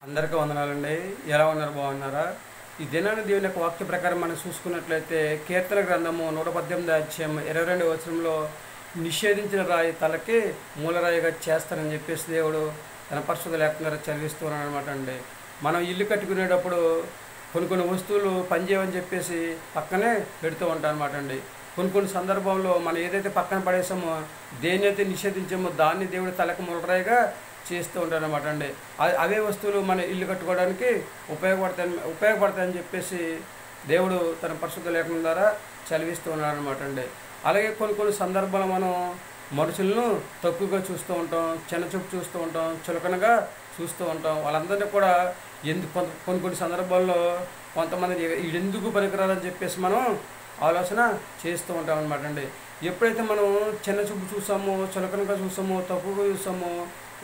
అందరికీ వందనాలండి. ఎలా ఉన్నారు? బాగున్నారా? ఈ దినాన్ని దేవుని యొక్క వాక్య ప్రకారం మనం చూసుకున్నట్లయితే కీర్తన గ్రంథము 118 అధ్యాయం 22 వచనంలో నిషేధించిన రాయి తలకి మూలరాయిగా చేస్తానని చెప్పేసి దేవుడు తన పరిశుద్ధ లేఖనంగా చదివిస్తున్నాడు అనమాట అండి. మనం ఇల్లు కట్టుకునేటప్పుడు కొన్ని వస్తువులు పనిచేయమని చెప్పేసి పక్కనే పెడుతూ ఉంటాం అనమాట అండి. కొన్ని సందర్భంలో మనం ఏదైతే పక్కన పడేసామో, దేన్నైతే నిషేధించామో దాన్ని దేవుడు తలకు మూలరాయిగా చేస్తూ ఉంటాడు అనమాట అండి. అవే వస్తువులు మన ఇల్లు కట్టుకోవడానికి ఉపయోగపడతాయని చెప్పేసి దేవుడు తన పరిశుద్ధ లేఖనం ద్వారా చదివిస్తూ ఉన్నాడు అనమాట అండి. అలాగే కొన్ని సందర్భాలు మనం మనుషులను తక్కువగా చూస్తూ ఉంటాం, చిన్నచూపు చూస్తూ ఉంటాం, చులకనగా చూస్తూ ఉంటాం. వాళ్ళందరినీ కూడా కొన్ని సందర్భాల్లో కొంతమంది ఎందుకు పనికిరాలని చెప్పేసి మనం ఆలోచన చేస్తూ ఉంటాం అనమాట అండి. ఎప్పుడైతే మనం చిన్న చూపు చూసామో, చులకనగా చూసామో, తక్కువగా చూసామో,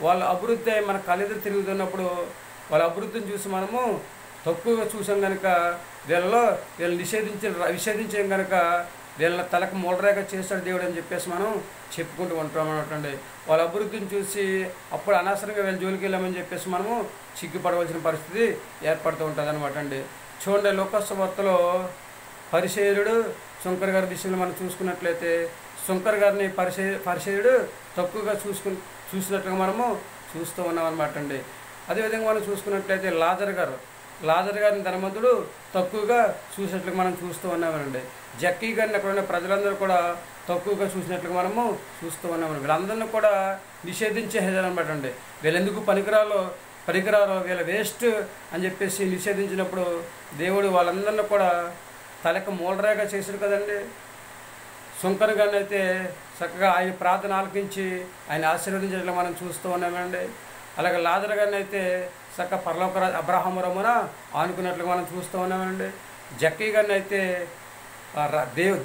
వాళ్ళ అభివృద్ధి మన కళ్ళెదురు తిరుగుతున్నప్పుడు వాళ్ళ అభివృద్ధిని చూసి మనము తక్కువగా చూసాం కనుక వీళ్ళు నిషేధించాం కనుక వీళ్ళని తలకు మూలరేఖ చేస్తాడు దేవుడు అని చెప్పేసి మనం చెప్పుకుంటూ ఉంటాం అనమాట అండి. వాళ్ళ అభివృద్ధిని చూసి అప్పుడు అనవసరంగా వీళ్ళ జోలికి వెళ్ళామని చెప్పేసి మనము సిగ్గుపడవలసిన పరిస్థితి ఏర్పడుతూ ఉంటుంది అనమాట అండి. చూడండి, లోకస్ వార్తలో పరిసేయుడు శంకర్ గారి విషయంలో మనం చూసుకున్నట్లయితే శంకర్ గారిని పరిసేయుడు తక్కువగా చూసినట్లుగా మనము చూస్తూ ఉన్నాం అనమాట అండి. అదేవిధంగా మనం చూసుకున్నట్లయితే లాజర్ గారిని ధనవంతుడు తక్కువగా చూసినట్లుగా మనం చూస్తూ ఉన్నామనండి. జక్కీ గారిని అక్కడ ఉన్న ప్రజలందరూ కూడా తక్కువగా చూసినట్లుగా మనము చూస్తూ ఉన్నామని వీళ్ళందరినీ కూడా నిషేధించేదనమాట అండి. వీళ్ళు ఎందుకు పనికిరారో వీళ్ళ వేస్ట్ అని చెప్పేసి నిషేధించినప్పుడు దేవుడు వాళ్ళందరినీ కూడా తలకు మూలరేగా చేశాడు కదండి. శంకర్ గారిని అయితే చక్కగా ఆయన ప్రార్థన ఆలకించి ఆయన ఆశీర్వదించినట్లు మనం చూస్తూ ఉన్నామండి. అలాగే లాజర్ గారిని అయితే చక్కగా పరలోక అబ్రహాము రమ్మున ఆనుకున్నట్లుగా మనం చూస్తూ ఉన్నామండి. జక్కీ గారిని అయితే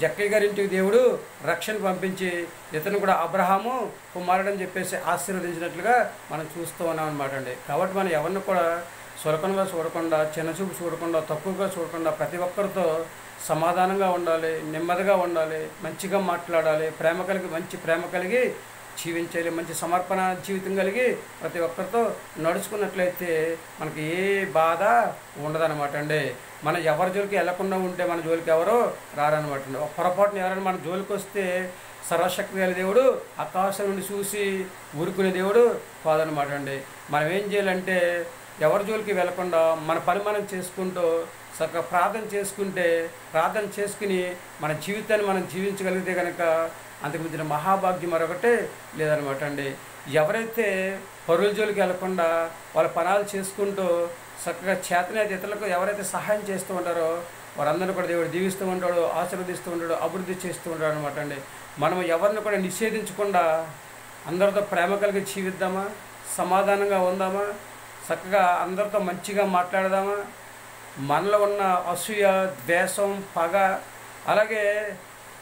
జక్కీ గారి ఇంటికి దేవుడు రక్షణ పంపించి ఇతను కూడా అబ్రహాము కుమారుడని చెప్పేసి ఆశీర్వదించినట్లుగా మనం చూస్తూ ఉన్నాం అనమాట అండి. కాబట్టి మనం ఎవరిని కూడా సులకనగా చూడకుండా, చిన్నచూపు చూడకుండా, తక్కువగా చూడకుండా ప్రతి ఒక్కరితో సమాధానంగా ఉండాలి, నెమ్మదిగా ఉండాలి, మంచిగా మాట్లాడాలి, మంచి ప్రేమ కలిగి జీవించాలి, మంచి సమర్పణ జీవితం కలిగి ప్రతి ఒక్కరితో నడుచుకున్నట్లయితే మనకి ఏ బాధ ఉండదన్నమాట అండి. మనం ఎవరి జోలికి వెళ్లకుండా ఉంటే మన జోలికి ఎవరో రారనమాట అండి. ఒక పొరపాటున ఎవరైనా మన జోలికి వస్తే సర్వశక్తి గల దేవుడు ఆకాశం నుండి చూసి ఊరుకునే దేవుడు కాదనమాట అండి. మనం ఏం చేయాలంటే ఎవరి జోలికి వెళ్లకుండా మన పని మనం చేసుకుంటూ చక్కగా ప్రార్థన చేసుకుని మన జీవితాన్ని మనం జీవించగలిగితే కనుక అంతకు మించిన మహాభాగ్యం మరొకటే లేదనమాట అండి. ఎవరైతే పరుల జోలికి వెళ్లకుండా వాళ్ళ పనాలు చేసుకుంటూ చక్కగా చేతనైతే ఇతరులకు ఎవరైతే సహాయం చేస్తూ ఉంటారో వారందరూ కూడా దేవుడు దీవిస్తూ ఉంటాడు, ఆశీర్వదిస్తూ ఉంటాడు, అభివృద్ధి చేస్తూ ఉంటాడు అనమాట అండి. మనం ఎవరిని కూడా నిషేధించకుండా అందరితో ప్రేమ కలిగి జీవిద్దామా, సమాధానంగా ఉందామా, చక్కగా అందరితో మంచిగా మాట్లాడదామా, మనలో ఉన్న అసూయ, ద్వేషం, పగ, అలాగే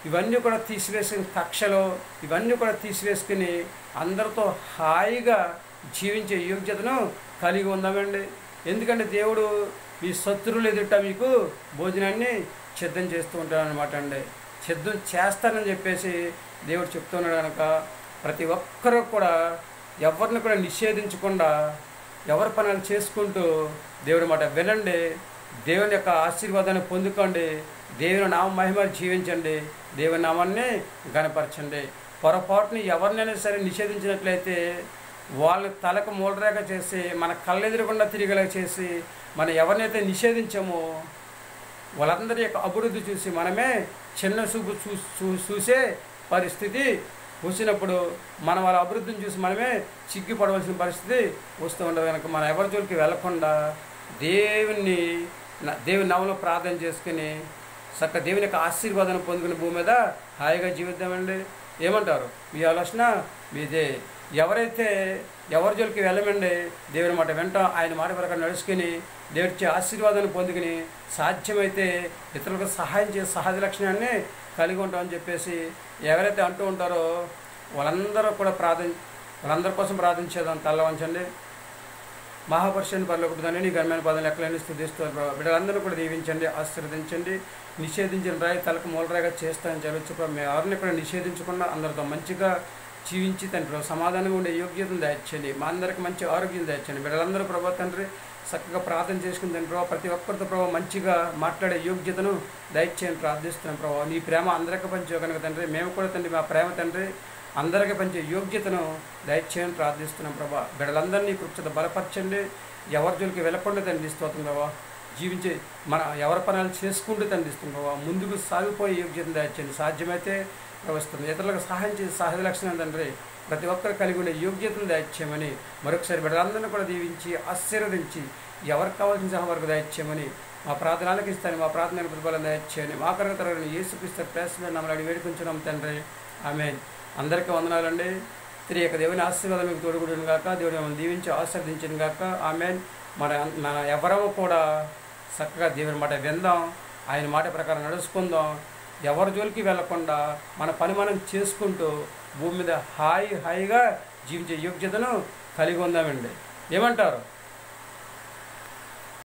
ఇవన్నీ కూడా తీసివేసుకుని కక్షలు ఇవన్నీ కూడా తీసివేసుకుని అందరితో హాయిగా జీవించే యోగ్యతను కలిగి ఉందామండి. ఎందుకంటే దేవుడు ఈ శత్రువులు ఎదుట మీకు భోజనాన్ని సిద్ధం చేస్తూ ఉంటాడు అనమాట అండి. సిద్ధం చేస్తానని చెప్పేసి దేవుడు చెప్తున్నాడు కనుక ప్రతి ఒక్కరూ కూడా ఎవరిని కూడా నిషేధించకుండా ఎవరి పనులు చేసుకుంటూ దేవుడి మాట వినండి, దేవుని యొక్క ఆశీర్వాదాన్ని పొందుకోండి, దేవుని నామ మహిమ జీవించండి, దేవుని నామాన్ని గణపరచండి. పొరపాటుని ఎవరినైనా సరే నిషేధించినట్లయితే వాళ్ళని తలకు మూలరేఖ చేసి మన కళ్ళెదురకుండా తిరిగేలా చేసి మనం ఎవరినైతే నిషేధించామో వాళ్ళందరి యొక్క అభివృద్ధి చూసి మనమే చిన్న చూపు చూసే పరిస్థితి వచ్చినప్పుడు మనం వాళ్ళ అభివృద్ధిని చూసి మనమే సిగ్గుపడవలసిన పరిస్థితి వస్తూ ఉండదు. కనుక మనం ఎవరి జోలికి వెళ్లకుండా దేవుని నామములో ప్రార్థన చేసుకుని చక్క దేవుని యొక్క ఆశీర్వాదాన్ని పొందుకుని భూమి మీద హాయిగా జీవిద్దామండి. ఏమంటారు? మీ ఆలోచన మీదే. ఎవరైతే ఎవరి జోలికి వెళ్ళమండి, దేవుని మాట వెంట ఆయన మాట ప్రకారం నడుచుకుని దేవుడిచ్చే ఆశీర్వాదాన్ని పొందుకుని సాధ్యమైతే ఇతరులకు సహాయం చేసే సహజ లక్షణాన్ని కలిగి ఉంటామని చెప్పేసి ఎవరైతే అంటూ ఉంటారో వాళ్ళందరి కోసం ప్రార్థించేదాం. తల్ల వంచండి. మహాపరుషుని పరలోకపుదాన్ని నీ ఘనమైన పదాలు ఎక్కడైనా స్తుతిస్తారు. బిడ్డలందరూ కూడా దీవించండి, ఆశీర్వదించండి. నిషేధించిన రాయి తలకు మూలరాయిగా చేస్తానని చెప్పచ్చు. మేము ఎవరిని కూడా నిషేధించకుండా అందరితో మంచిగా జీవించి తండ్రి సమాధానంగా ఉండే యోగ్యతను దయచేయండి. మా అందరికి మంచి ఆరోగ్యం దయచేయండి. బిడ్డలందరూ ప్రభా తండ్రి చక్కగా ప్రార్థన చేసుకుందని ప్రభావ, ప్రతి ఒక్కరితో ప్రభావ మంచిగా మాట్లాడే యోగ్యతను దయచేయని ప్రార్థిస్తున్నాం ప్రభావ. నీ ప్రేమ అందరికీ పంచే కనుక తండ్రి, మేము కూడా తండ్రి మా ప్రేమ తండ్రి అందరికీ పంచే యోగ్యతను దయచేయని ప్రార్థిస్తున్నాం ప్రభా. బిడ్డలందరినీ కృపచేత బలపరచండి, ఎవరి జోలికి వెళ్ళకుండా తండ్రి స్తోత్రం ప్రభావ. జీవించే మన ఎవరి పనులు చేసుకుంటూ తండ్రిస్తుంది ప్రభావ. ముందుకు సాగిపోయే యోగ్యతను దయచేయండి, సాధ్యమైతే ప్రవహిస్తుంది ఇతరులకు సహాయం చేసి సహజ లక్షణం తండ్రి ప్రతి ఒక్కరు కలిగి ఉండే యోగ్యతను దయచేయమని మరొకసారి బిడ్డలందరినీ కూడా దీవించి ఆశీర్వదించి ఎవరికి కావాల్సిన సహా వరకు దయచేయమని మా ప్రార్థనలకు ఇస్తాను, మా ప్రార్థనలకు ప్రతిఫలం దయచేయని మా కనుక తరగని యేసుక్రీస్తు ప్రేమ నమ్మని వేడుకుంటున్నాం తండ్రి. ఆమేన్. అందరికీ వందనాలండి. త్రియక దేవుని ఆశీర్వాదం మీకు తోడుగుడును గాక. దేవుడు మిమ్మల్ని దీవించి ఆశీర్వదించను గాక. ఆమేన్. మన ఎవరము కూడా చక్కగా దేవుని మాట విందాం, ఆయన మాట ప్రకారం నడుచుకుందాం, ఎవరి జోలికి వెళ్లకుండా మన పని మనం చేసుకుంటూ భూమి మీద హాయిగా జీవించే యోగ్యతను కలిగి ఉందామండి. ఏమంటారు?